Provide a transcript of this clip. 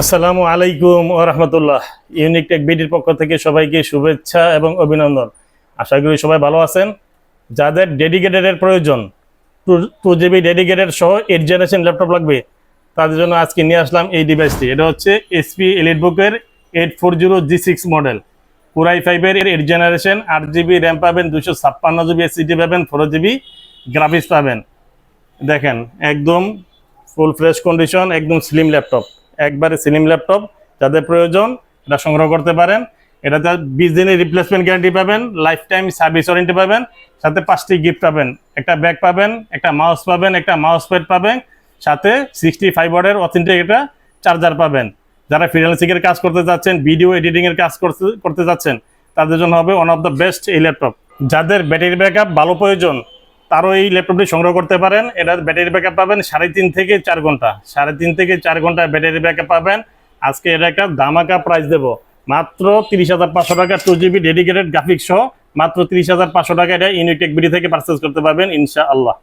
আসসালামু আলাইকুম ওয়া রাহমাতুল্লাহ। ইউনিক টেক বিডির পক্ষ থেকে সবাইকে শুভেচ্ছা এবং অভিনন্দন। আশা করি সবাই ভালো আছেন। যাদের ডেডিকেটেডের প্রয়োজন, 2 GB ডেডিকেটেড সহ 8 জেনারেশন ল্যাপটপ লাগবে, তাদের জন্য আজকে নিয়ে আসলাম এই ডিভাইসটি। এটা হচ্ছে এসপি এলিটবুকের 840G6 মডেল, Core i5-এর 8 জেনারেশন, 8GB র্যাম পাবেন, 256GB এসএসডি পাবেন, 4GB গ্রাফিক্স পাবেন। দেখেন একদম ফুল ফ্রেশ কন্ডিশন, একদম স্লিম ল্যাপটপ, একবারে স্লিম ল্যাপটপ। যাদের প্রয়োজন এটা সংগ্রহ করতে পারেন। এটাতে 20 দিনের রিপ্লেসমেন্ট গ্যারান্টি পাবেন, লাইফ টাইম সার্ভিস ওয়ারেন্টি পাবেন, সাথে 5টি গিফট পাবেন। একটা ব্যাগ পাবেন, একটা মাউস পাবেন, একটা মাউস প্যাড পাবেন, সাথে 65 ওয়াটের অথেন্টিক একটা চার্জার পাবেন। যারা ফ্রিল্যান্সিংয়ের কাজ করতে যাচ্ছেন, ভিডিও এডিটিংয়ের কাজ করতে যাচ্ছেন, তাদের জন্য হবে ওয়ান অফ দ্য বেস্ট এই ল্যাপটপ। যাদের ব্যাটারি ব্যাকআপ ভালো প্রয়োজন, তারও এই ল্যাপটপটি সংগ্রহ করতে পারেন। এটার ব্যাটারি ব্যাকআপ পাবেন 3.5 থেকে 4 ঘন্টা, 3.5 থেকে 4 ঘন্টা ব্যাটারি ব্যাকআপ পাবেন। আজকে এটা একটা ধামাকা প্রাইস দেবো, মাত্র 30,500 টাকা, 2GB ডেডিকেটেড গ্রাফিক্স সহ মাত্র 30,500 টাকা। এটা ইউনিক টেক বিডি থেকে পারচেজ করতে পারবেন ইনশাআল্লাহ।